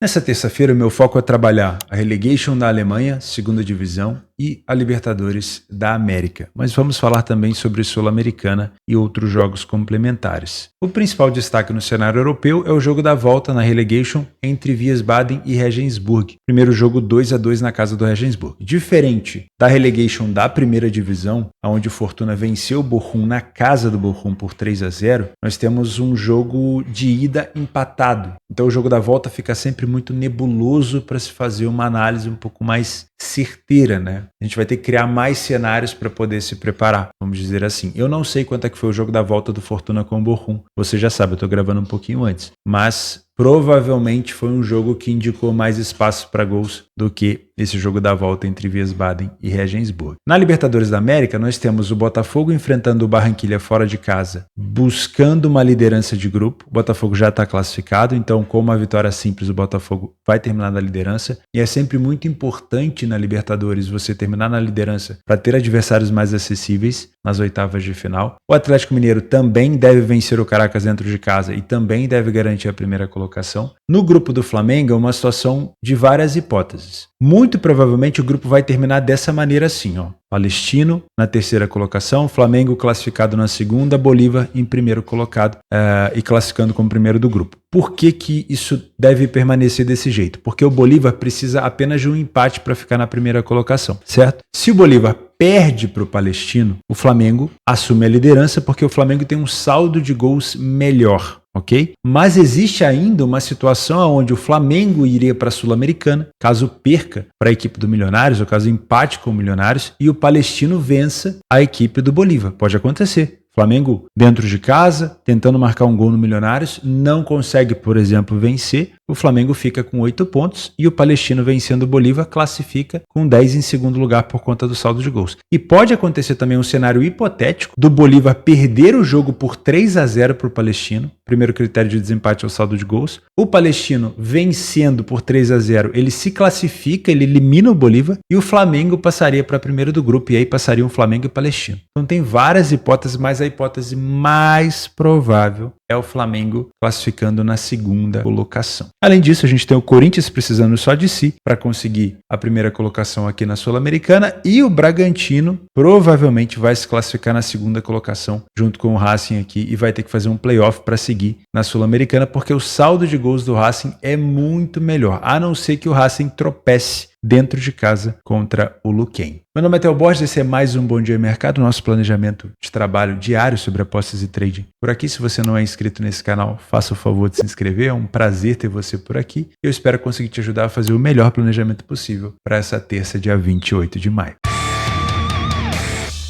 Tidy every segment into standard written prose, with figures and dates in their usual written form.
Nessa terça-feira, o meu foco é trabalhar a Relegation da Alemanha, segunda divisão, e a Libertadores da América. Mas vamos falar também sobre Sul-Americana e outros jogos complementares. O principal destaque no cenário europeu é o jogo da volta na Relegation entre Wiesbaden e Regensburg. Primeiro jogo 2-2 na casa do Regensburg. Diferente da Relegation da primeira divisão, onde o Fortuna venceu o Bochum na casa do Bochum por 3-0, nós temos um jogo de ida empatado. Então o jogo da volta fica sempre muito nebuloso para se fazer uma análise um pouco mais certeira, né? A gente vai ter que criar mais cenários para poder se preparar, vamos dizer assim. Eu não sei quanto é que foi o jogo da volta do Fortuna com o Bochum. Você já sabe, eu estou gravando um pouquinho antes. Mas provavelmente foi um jogo que indicou mais espaço para gols do que esse jogo da volta entre Wiesbaden e Regensburg. Na Libertadores da América, nós temos o Botafogo enfrentando o Barranquilla fora de casa, buscando uma liderança de grupo. O Botafogo já está classificado, então com uma vitória simples o Botafogo vai terminar na liderança. E é sempre muito importante na Libertadores você terminar na liderança para ter adversários mais acessíveis nas oitavas de final. O Atlético Mineiro também deve vencer o Caracas dentro de casa e também deve garantir a primeira colocação. No grupo do Flamengo é uma situação de várias hipóteses. Muito provavelmente o grupo vai terminar dessa maneira assim, ó. Palestino na terceira colocação, Flamengo classificado na segunda, Bolívar em primeiro colocado e classificando como primeiro do grupo. Por que que isso deve permanecer desse jeito? Porque o Bolívar precisa apenas de um empate para ficar na primeira colocação, certo? Se o Bolívar perde para o Palestino, o Flamengo assume a liderança porque o Flamengo tem um saldo de gols melhor. Ok? Mas existe ainda uma situação onde o Flamengo iria para a Sul-Americana, caso perca para a equipe do Milionários, ou caso empate com o Milionários, e o Palestino vença a equipe do Bolívar. Pode acontecer. Flamengo dentro de casa, tentando marcar um gol no Milionários, não consegue, por exemplo, vencer. O Flamengo fica com 8 pontos e o Palestino vencendo o Bolívar classifica com 10 em segundo lugar por conta do saldo de gols. E pode acontecer também um cenário hipotético do Bolívar perder o jogo por 3-0 para o Palestino. Primeiro critério de desempate é o saldo de gols. O Palestino vencendo por 3-0, ele se classifica, ele elimina o Bolívar e o Flamengo passaria para primeiro do grupo e aí passariam Flamengo e Palestino. Então tem várias hipóteses, mas a hipótese mais provável é o Flamengo classificando na segunda colocação. Além disso, a gente tem o Corinthians precisando só de si para conseguir a primeira colocação aqui na Sul-Americana e o Bragantino provavelmente vai se classificar na segunda colocação junto com o Racing aqui e vai ter que fazer um playoff para seguir na Sul-Americana porque o saldo de gols do Racing é muito melhor, a não ser que o Racing tropece dentro de casa contra o Luquem. Meu nome é Theo Borges, esse é mais um Bom Dia Mercado, nosso planejamento de trabalho diário sobre apostas e trading. Por aqui, se você não é inscrito nesse canal, faça o favor de se inscrever, é um prazer ter você por aqui. Eu espero conseguir te ajudar a fazer o melhor planejamento possível para essa terça, dia 28 de maio.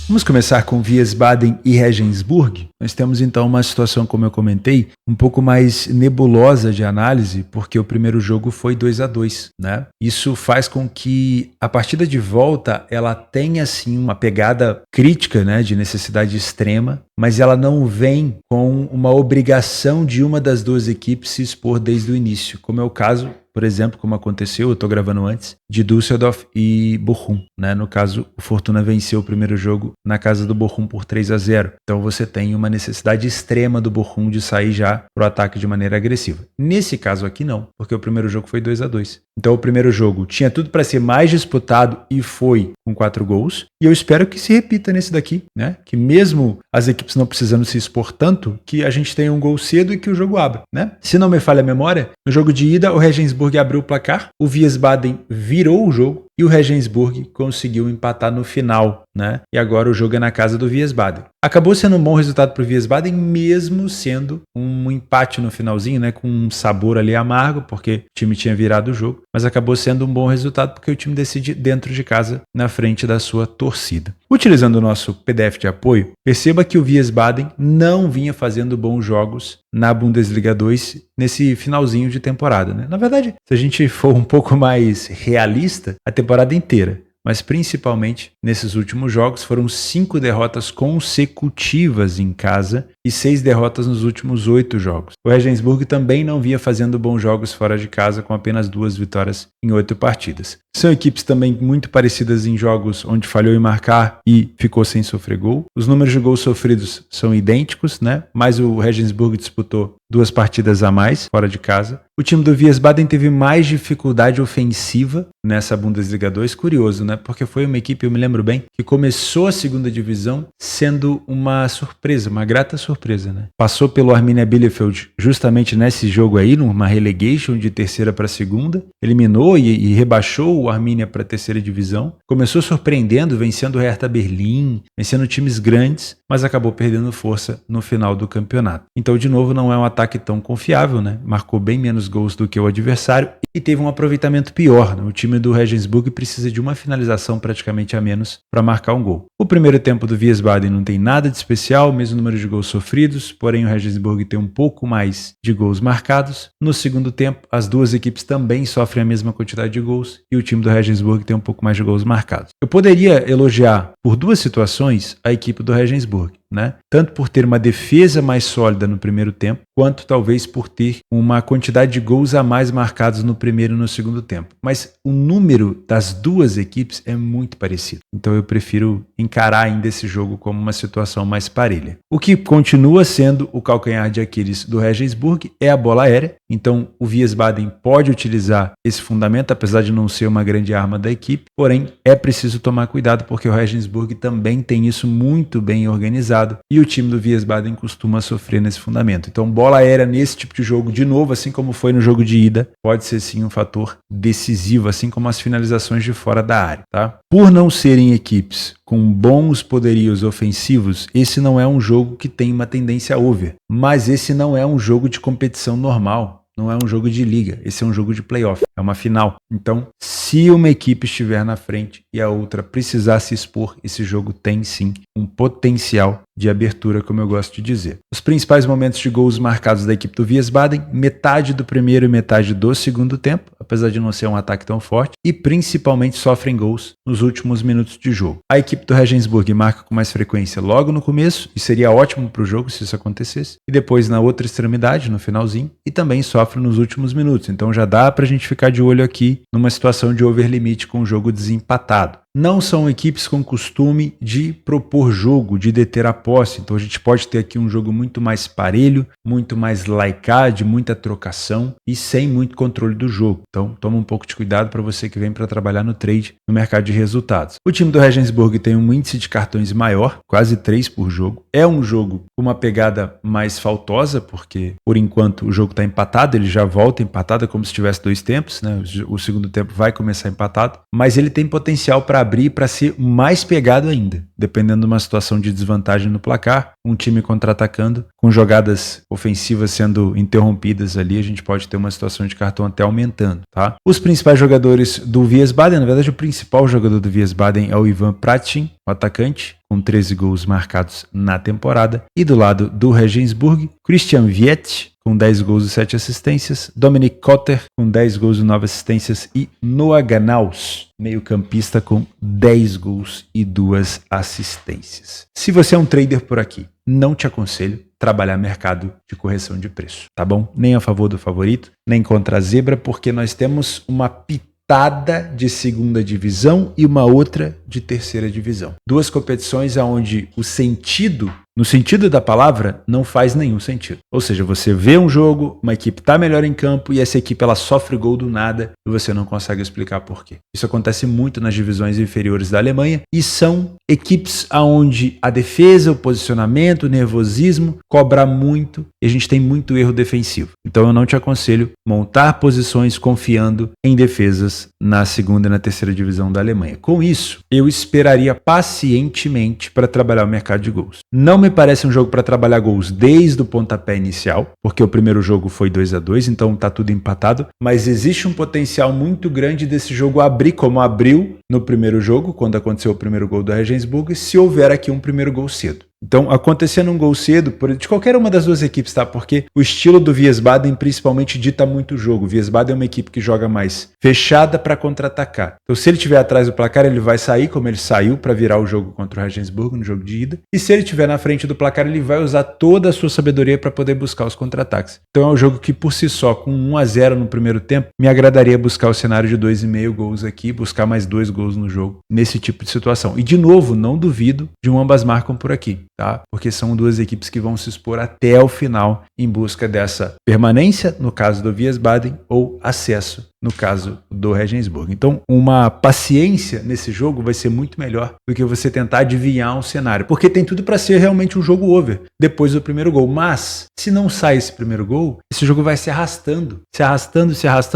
Vamos começar com Wiesbaden e Regensburg. Nós temos então uma situação, como eu comentei, um pouco mais nebulosa de análise, porque o primeiro jogo foi 2-2, né? Isso faz com que a partida de volta ela tenha assim uma pegada crítica, né, de necessidade extrema, mas ela não vem com uma obrigação de uma das duas equipes se expor desde o início, como é o caso, por exemplo, como aconteceu, eu estou gravando antes, de Düsseldorf e Bochum, né? No caso, o Fortuna venceu o primeiro jogo na casa do Bochum por 3-0. Então você tem uma necessidade extrema do Bochum de sair já para o ataque de maneira agressiva. Nesse caso aqui não, porque o primeiro jogo foi 2-2. Então o primeiro jogo tinha tudo para ser mais disputado e foi com 4 gols. E eu espero que se repita nesse daqui, né? Que mesmo as equipes não precisando se expor tanto, que a gente tenha um gol cedo e que o jogo abra, né? Se não me falha a memória, no jogo de ida o Regensburg abriu o placar, o Wiesbaden virou o jogo e o Regensburg conseguiu empatar no final, né? E agora o jogo é na casa do Wiesbaden. Acabou sendo um bom resultado para o Wiesbaden, mesmo sendo um empate no finalzinho, né? Com um sabor ali amargo, porque o time tinha virado o jogo, mas acabou sendo um bom resultado porque o time decide dentro de casa, na frente da sua torcida. Utilizando o nosso PDF de apoio, perceba que o Wiesbaden não vinha fazendo bons jogos na Bundesliga 2 nesse finalzinho de temporada, né? Na verdade, se a gente for um pouco mais realista, a temporada inteira, mas principalmente nesses últimos jogos foram 5 derrotas consecutivas em casa e 6 derrotas nos últimos 8 jogos. O Regensburg também não vinha fazendo bons jogos fora de casa, com apenas 2 vitórias em 8 partidas. São equipes também muito parecidas em jogos onde falhou em marcar e ficou sem sofrer gol. Os números de gols sofridos são idênticos, né? Mas o Regensburg disputou 2 partidas a mais fora de casa. O time do Wiesbaden teve mais dificuldade ofensiva nessa Bundesliga 2. Curioso, né? Porque foi uma equipe, eu me lembro bem, que começou a segunda divisão sendo uma surpresa, uma grata surpresa, né? Passou pelo Arminia Bielefeld justamente nesse jogo aí, numa relegation de terceira para segunda. Eliminou e rebaixou o Arminia para a terceira divisão. Começou surpreendendo, vencendo o Hertha Berlim, vencendo times grandes, mas acabou perdendo força no final do campeonato. Então, de novo, não é um ataque tão confiável, né? Marcou bem menos gols do que o adversário e teve um aproveitamento pior, né? O time do Regensburg precisa de uma finalização praticamente a menos para marcar um gol. O primeiro tempo do Wiesbaden não tem nada de especial, mesmo número de gols sofridos, porém o Regensburg tem um pouco mais de gols marcados. No segundo tempo, as duas equipes também sofrem a mesma quantidade de gols e o time do Regensburg tem um pouco mais de gols marcados. Eu poderia elogiar por 2 situações a equipe do Regensburg, né? Tanto por ter uma defesa mais sólida no primeiro tempo, quanto talvez por ter uma quantidade de gols a mais marcados no primeiro e no segundo tempo. Mas o número das duas equipes é muito parecido. Então eu prefiro encarar ainda esse jogo como uma situação mais parelha. O que continua sendo o calcanhar de Aquiles do Regensburg é a bola aérea. Então o Wiesbaden pode utilizar esse fundamento, apesar de não ser uma grande arma da equipe. Porém, é preciso tomar cuidado porque o Regensburg também tem isso muito bem organizado e o time do Wiesbaden costuma sofrer nesse fundamento. Então, bola aérea nesse tipo de jogo, de novo, assim como foi no jogo de ida, pode ser sim um fator decisivo, assim como as finalizações de fora da área, tá? Por não serem equipes com bons poderios ofensivos, esse não é um jogo que tem uma tendência over, mas esse não é um jogo de competição normal. Não é um jogo de liga, esse é um jogo de playoff, é uma final. Então, se uma equipe estiver na frente e a outra precisar se expor, esse jogo tem sim um potencial de abertura, como eu gosto de dizer. Os principais momentos de gols marcados da equipe do Wiesbaden, metade do primeiro e metade do segundo tempo, apesar de não ser um ataque tão forte, e principalmente sofrem gols nos últimos minutos de jogo. A equipe do Regensburg marca com mais frequência logo no começo, e seria ótimo para o jogo se isso acontecesse, e depois na outra extremidade, no finalzinho, e também sofre nos últimos minutos. Então já dá para a gente ficar de olho aqui numa situação de over limite com o jogo desempatado. Não são equipes com costume de propor jogo, de deter a posse. Então a gente pode ter aqui um jogo muito mais parelho, muito mais laicade, muita trocação e sem muito controle do jogo. Então toma um pouco de cuidado para você que vem para trabalhar no trade, no mercado de resultados. O time do Regensburg tem um índice de cartões maior, quase 3 por jogo. É um jogo com uma pegada mais faltosa, porque por enquanto o jogo está empatado, ele já volta empatado, é como se tivesse 2 tempos, né? O segundo tempo vai começar empatado, mas ele tem potencial para abrir para ser mais pegado ainda, dependendo de uma situação de desvantagem no placar, um time contra-atacando, com jogadas ofensivas sendo interrompidas ali, a gente pode ter uma situação de cartão até aumentando, tá? Os principais jogadores do Wiesbaden, na verdade o principal jogador do Wiesbaden é o Ivan Pratin, o atacante, com 13 gols marcados na temporada, e do lado do Regensburg, Christian Viet, com 10 gols e 7 assistências, Dominik Kotter, com 10 gols e 9 assistências, e Noah Ganaus, meio-campista, com 10 gols e 2 assistências. Se você é um trader por aqui, não te aconselho trabalhar mercado de correção de preço, tá bom? Nem a favor do favorito, nem contra a zebra, porque nós temos uma pitada de segunda divisão e uma outra de terceira divisão. 2 competições onde o sentido, no sentido da palavra, não faz nenhum sentido. Ou seja, você vê um jogo, uma equipe está melhor em campo e essa equipe ela sofre gol do nada e você não consegue explicar por quê. Isso acontece muito nas divisões inferiores da Alemanha e são equipes onde a defesa, o posicionamento, o nervosismo cobra muito e a gente tem muito erro defensivo. Então eu não te aconselho montar posições confiando em defesas na segunda e na terceira divisão da Alemanha. Com isso, eu esperaria pacientemente para trabalhar o mercado de gols. Não me parece um jogo para trabalhar gols desde o pontapé inicial, porque o primeiro jogo foi 2-2, então tá tudo empatado, mas existe um potencial muito grande desse jogo abrir como abriu no primeiro jogo, quando aconteceu o primeiro gol do Regensburg, se houver aqui um primeiro gol cedo. Então, acontecendo um gol cedo, de qualquer uma das duas equipes, tá? Porque o estilo do Wiesbaden principalmente dita muito o jogo. O Wiesbaden é uma equipe que joga mais fechada para contra-atacar. Então, se ele estiver atrás do placar, ele vai sair como ele saiu para virar o jogo contra o Regensburg no jogo de ida. E se ele estiver na frente do placar, ele vai usar toda a sua sabedoria para poder buscar os contra-ataques. Então, é um jogo que, por si só, com 1-0 no primeiro tempo, me agradaria buscar o cenário de 2,5 gols aqui, buscar mais 2 gols no jogo, nesse tipo de situação. E, de novo, não duvido de ambas marcam por aqui, tá? Porque são duas equipes que vão se expor até o final em busca dessa permanência, no caso do Wiesbaden, ou acesso, no caso do Regensburg. Então, uma paciência nesse jogo vai ser muito melhor do que você tentar adivinhar um cenário, porque tem tudo para ser realmente um jogo over depois do primeiro gol. Mas, se não sai esse primeiro gol, esse jogo vai se arrastando,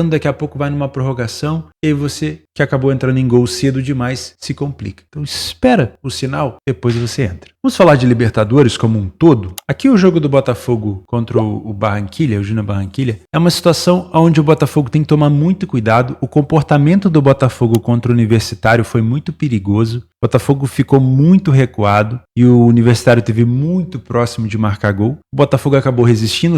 daqui a pouco vai numa prorrogação, e aí você, que acabou entrando em gol cedo demais, se complica. Então, espera o sinal, depois você entra. Vamos falar de Libertadores como um todo. Aqui o jogo do Botafogo contra o Barranquilla, o Junior Barranquilla, é uma situação onde o Botafogo tem que tomar muito cuidado. O comportamento do Botafogo contra o Universitário foi muito perigoso. O Botafogo ficou muito recuado e o Universitário teve muito próximo de marcar gol. O Botafogo acabou resistindo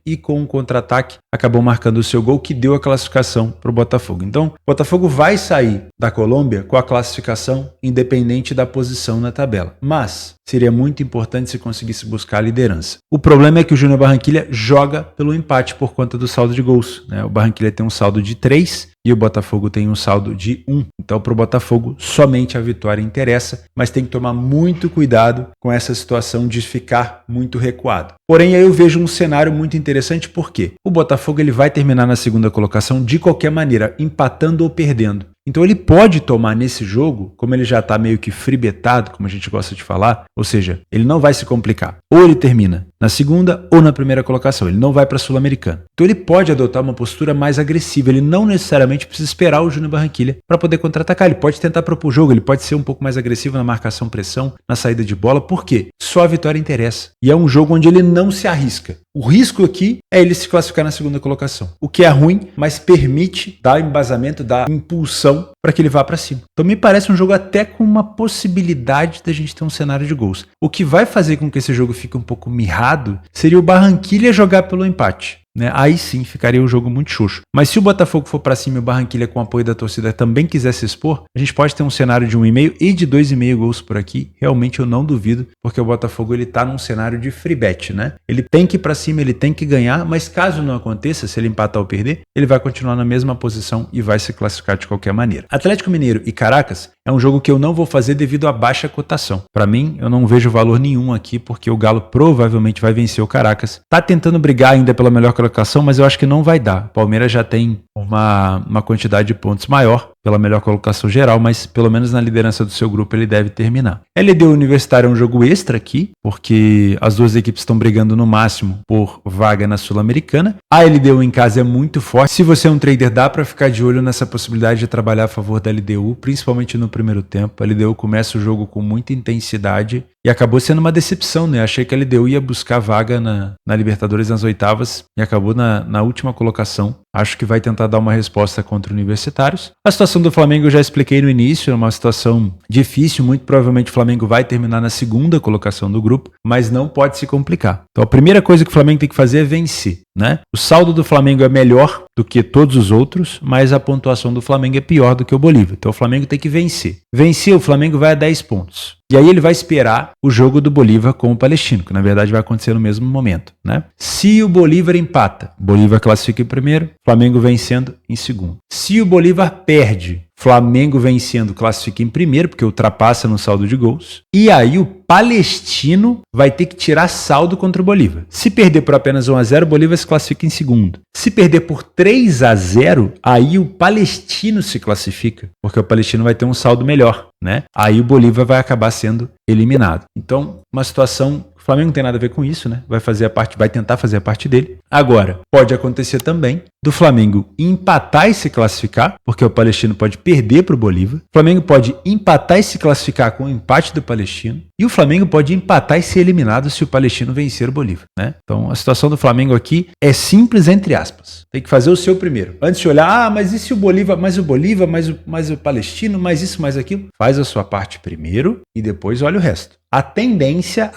e com um contra-ataque acabou marcando o seu gol, que deu a classificação para o Botafogo. Então, o Botafogo vai sair da Colômbia com a classificação independente da posição na tabela. Mas seria muito importante se conseguisse buscar a liderança. O problema é que o Junior Barranquilla joga pelo empate por conta do saldo de gols, né? O Barranquilla tem um saldo de 3 e o Botafogo tem um saldo de 1. Então, para o Botafogo, somente a vitória interessa, mas tem que tomar muito cuidado com essa situação de ficar muito recuado. Porém, aí eu vejo um cenário muito interessante, porque o Botafogo ele vai terminar na segunda colocação de qualquer maneira, empatando ou perdendo. Então ele pode tomar nesse jogo, como ele já está meio que free betado, como a gente gosta de falar, ou seja, ele não vai se complicar. Ou ele termina na segunda ou na primeira colocação, ele não vai para a Sul-Americana. Então ele pode adotar uma postura mais agressiva, ele não necessariamente precisa esperar o Junior Barranquilla para poder contra-atacar, ele pode tentar propor o jogo, ele pode ser um pouco mais agressivo na marcação-pressão, na saída de bola, por quê? Só a vitória interessa. E é um jogo onde ele não se arrisca. O risco aqui é ele se classificar na segunda colocação, o que é ruim, mas permite dar embasamento, dar impulsão para que ele vá para cima. Então me parece um jogo até com uma possibilidade da gente ter um cenário de gols. O que vai fazer com que esse jogo fique um pouco mirrado seria o Barranquilla jogar pelo empate. Aí sim ficaria um jogo muito xoxo. Mas se o Botafogo for para cima e o Barranquilla com o apoio da torcida também quiser se expor, a gente pode ter um cenário de 1,5 e de 2,5 gols por aqui. Realmente eu não duvido, porque o Botafogo ele tá num cenário de free bet, né? Ele tem que ir para cima, ele tem que ganhar, mas caso não aconteça, se ele empatar ou perder, ele vai continuar na mesma posição e vai se classificar de qualquer maneira. Atlético Mineiro e Caracas é um jogo que eu não vou fazer devido à baixa cotação. Para mim, eu não vejo valor nenhum aqui, porque o Galo provavelmente vai vencer o Caracas. Tá tentando brigar ainda pela melhor colocação, mas eu acho que não vai dar. O Palmeiras já tem uma quantidade de pontos maior pela melhor colocação geral, mas pelo menos na liderança do seu grupo ele deve terminar. LDU Universitário é um jogo extra aqui, porque as duas equipes estão brigando no máximo por vaga na Sul-Americana. A LDU em casa é muito forte. Se você é um trader, dá para ficar de olho nessa possibilidade de trabalhar a favor da LDU, principalmente no primeiro tempo. A LDU começa o jogo com muita intensidade e acabou sendo uma decepção, né? Achei que a LDU ia buscar vaga na Libertadores nas oitavas e acabou na última colocação. Acho que vai tentar dar uma resposta contra Universitários. A situação do Flamengo eu já expliquei no início, é uma situação difícil, muito provavelmente o Flamengo vai terminar na segunda colocação do grupo, mas não pode se complicar. Então a primeira coisa que o Flamengo tem que fazer é vencer, né? O saldo do Flamengo é melhor do que todos os outros, mas a pontuação do Flamengo é pior do que o Bolívar. Então o Flamengo tem que vencer. Vencer, o Flamengo vai a 10 pontos. E aí ele vai esperar o jogo do Bolívar com o Palestino, que na verdade vai acontecer no mesmo momento, né? Se o Bolívar empata, Bolívar classifica em primeiro, Flamengo vencendo em segundo. Se o Bolívar perde, Flamengo vencendo classifica em primeiro, porque ultrapassa no saldo de gols. E aí o Palestino vai ter que tirar saldo contra o Bolívar. Se perder por apenas 1-0, o Bolívar se classifica em segundo. Se perder por 3-0, aí o Palestino se classifica, porque o Palestino vai ter um saldo melhor, né? Aí o Bolívar vai acabar sendo eliminado. Então, uma situação... O Flamengo não tem nada a ver com isso, né? Vai tentar fazer a parte dele. Agora, pode acontecer também do Flamengo empatar e se classificar, porque o Palestino pode perder para o Bolívar. O Flamengo pode empatar e se classificar com o empate do Palestino. E o Flamengo pode empatar e ser eliminado se o Palestino vencer o Bolívar, né? Então a situação do Flamengo aqui é simples entre aspas. Tem que fazer o seu primeiro. Antes de olhar, mas e se o Bolívar, mais o Palestino, mais isso, mais aquilo? Faz a sua parte primeiro e depois olha o resto. A tendência,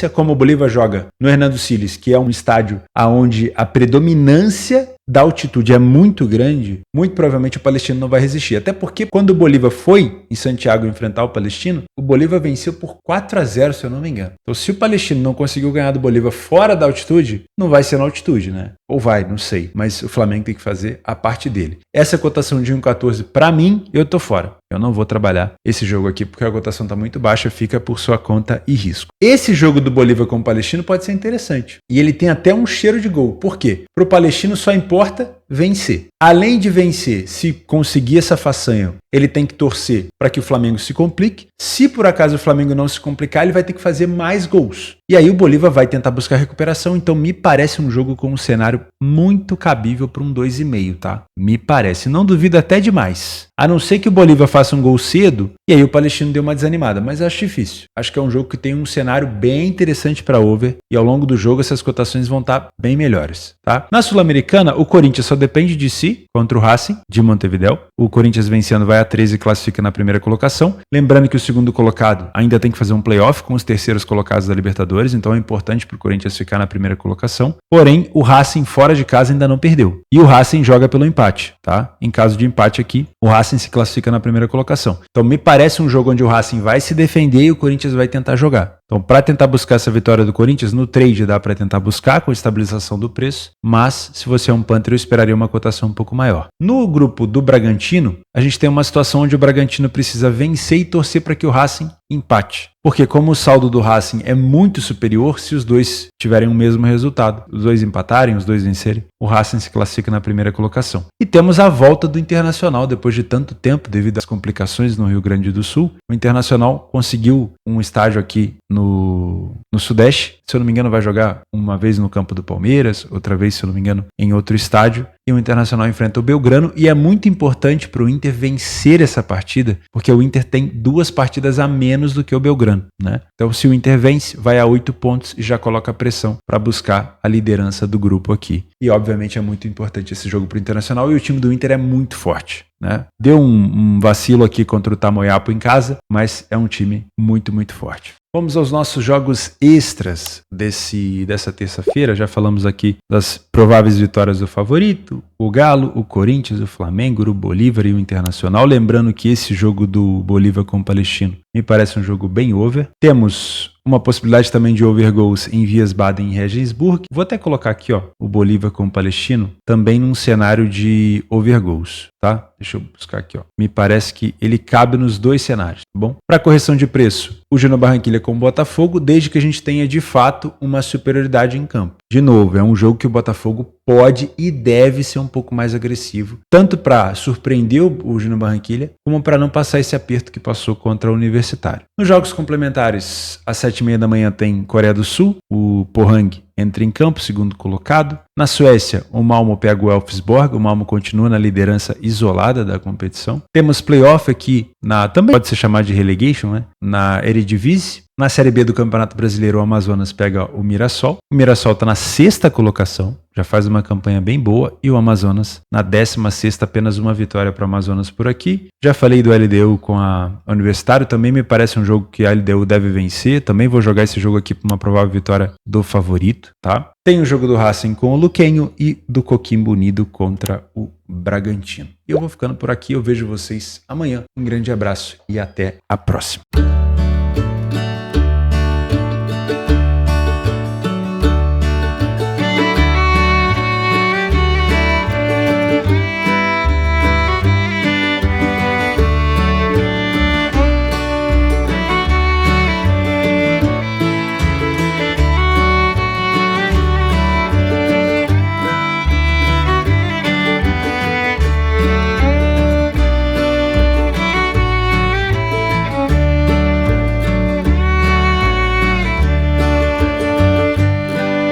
como o Bolívar joga no Hernando Siles, que é um estádio onde a predominância da altitude é muito grande, muito provavelmente o Palestino não vai resistir. Até porque quando o Bolívar foi em Santiago enfrentar o Palestino, o Bolívar venceu por 4-0, se eu não me engano. Então se o Palestino não conseguiu ganhar do Bolívar fora da altitude, não vai ser na altitude, né? Ou vai, não sei. Mas o Flamengo tem que fazer a parte dele. Essa cotação de 1,14, pra mim, eu tô fora. Eu não vou trabalhar esse jogo aqui porque a cotação tá muito baixa, fica por sua conta e risco. Esse jogo do Bolívar com o Palestino pode ser interessante. E ele tem até um cheiro de gol. Por quê? Pro Palestino só importa vencer. Além de vencer, se conseguir essa façanha, ele tem que torcer para que o Flamengo se complique. Se por acaso o Flamengo não se complicar, ele vai ter que fazer mais gols. E aí o Bolívar vai tentar buscar recuperação. Então me parece um jogo com um cenário muito cabível para um 2,5, tá? Me parece. Não duvido até demais. A não ser que o Bolívar faça um gol cedo e aí o Palestino deu uma desanimada. Mas acho difícil. Acho que é um jogo que tem um cenário bem interessante para over. E ao longo do jogo essas cotações vão estar bem melhores, tá? Na Sul-Americana, o Corinthians só depende de si contra o Racing de Montevidéu. O Corinthians vencendo vai a 13 e classifica na primeira colocação. Lembrando que o segundo colocado ainda tem que fazer um playoff com os terceiros colocados da Libertadores, então é importante para o Corinthians ficar na primeira colocação. Porém, o Racing fora de casa ainda não perdeu. E o Racing joga pelo empate, tá? Em caso de empate aqui, o Racing se classifica na primeira colocação. Então me parece um jogo onde o Racing vai se defender e o Corinthians vai tentar jogar. Então, para tentar buscar essa vitória do Corinthians, no trade dá para tentar buscar com estabilização do preço, mas se você é um punter, eu esperaria uma cotação um pouco maior. No grupo do Bragantino, a gente tem uma situação onde o Bragantino precisa vencer e torcer para que o Racing empate. Porque como o saldo do Racing é muito superior, se os dois tiverem o mesmo resultado, os dois empatarem, os dois vencerem, o Racing se classifica na primeira colocação. E temos a volta do Internacional, depois de tanto tempo, devido às complicações no Rio Grande do Sul. O Internacional conseguiu um estágio aqui no Sudeste. Se eu não me engano, vai jogar uma vez no campo do Palmeiras, outra vez, se eu não me engano, em outro estádio. E o Internacional enfrenta o Belgrano. E é muito importante para o Inter vencer essa partida, porque o Inter tem 2 partidas a menos do que o Belgrano, né? Então, se o Inter vence, vai a 8 pontos e já coloca pressão para buscar a liderança do grupo aqui. E, obviamente, é muito importante esse jogo para o Internacional. E o time do Inter é muito forte, né? Deu um vacilo aqui contra o Tamoiapo em casa, mas é um time muito, muito forte. Vamos aos nossos jogos extras dessa terça-feira. Já falamos aqui das prováveis vitórias do favorito, o Galo, o Corinthians, o Flamengo, o Bolívar e o Internacional. Lembrando que esse jogo do Bolívar com o Palestino me parece um jogo bem over. Temos uma possibilidade também de over goals em Wiesbaden e Regensburg. Vou até colocar aqui, ó, o Bolívar com o Palestino também num cenário de over goals, tá? Deixa eu buscar aqui, ó. Me parece que ele cabe nos dois cenários, tá bom? Para correção de preço, o Júnior Barranquilla com o Botafogo, desde que a gente tenha de fato uma superioridade em campo. De novo, é um jogo que o Botafogo pode e deve ser um pouco mais agressivo, tanto para surpreender o Júnior Barranquilla, como para não passar esse aperto que passou contra o Universitário. Nos jogos complementares, às 7h30 da manhã tem Coreia do Sul, o Pohang entra em campo, segundo colocado. Na Suécia, o Malmo pega o Elfsborg, o Malmo continua na liderança isolada da competição. Temos playoff aqui, também pode ser chamado de relegation, né? Na Eredivisie. Na Série B do Campeonato Brasileiro, o Amazonas pega o Mirassol. O Mirassol está na 6ª colocação, já faz uma campanha bem boa, e o Amazonas na 16ª, apenas uma vitória para o Amazonas por aqui. Já falei do LDU com a Universitário, também me parece um jogo que a LDU deve vencer, também vou jogar esse jogo aqui para uma provável vitória do favorito, tá? Tem o jogo do Racing com o Luquenho e do Coquimbo Unido contra o Bragantino. E eu vou ficando por aqui, eu vejo vocês amanhã. Um grande abraço e até a próxima.